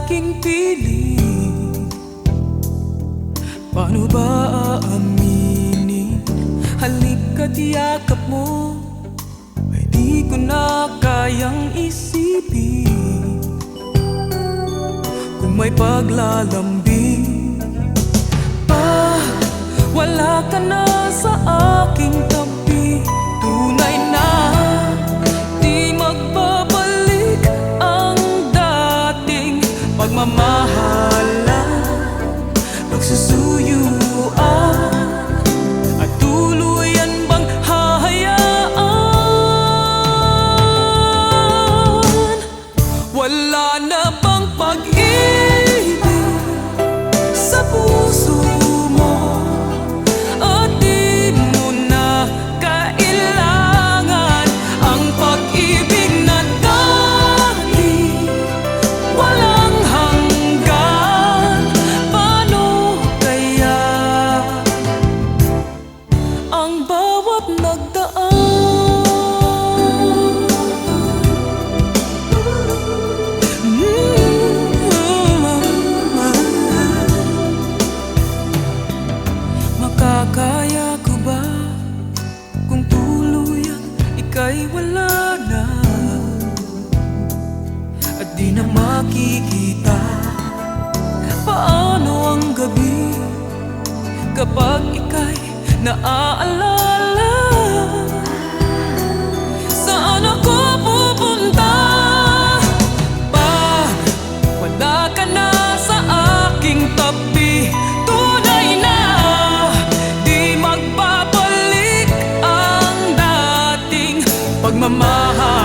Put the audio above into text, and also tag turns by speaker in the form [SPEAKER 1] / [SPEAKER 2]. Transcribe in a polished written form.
[SPEAKER 1] aking piling. Paano ba aaminin? Halika't yakap mo ay di ko na kayang isipin. Kung may paglalambing, pag wala ka na sa aking tabi, tunay na di magbabalik ang dating pagmamahalan, pagsusuyuan, at tuluyan bang hahayaan? Wala na bang pag-ibig sa puso mo, at di mo na kailangan ang pag-ibig na dati walang hanggan? Paano kaya ang bawat nagdaan? Makakaya ko ba kung tuluyan ika'y wala na, at di na makikita? Paano ang gabi kapag ika'y naaalala? Saan ako pupunta pag wala ka na sa aking tabi? Tunay na di magbabalik ang dating pagmamahal,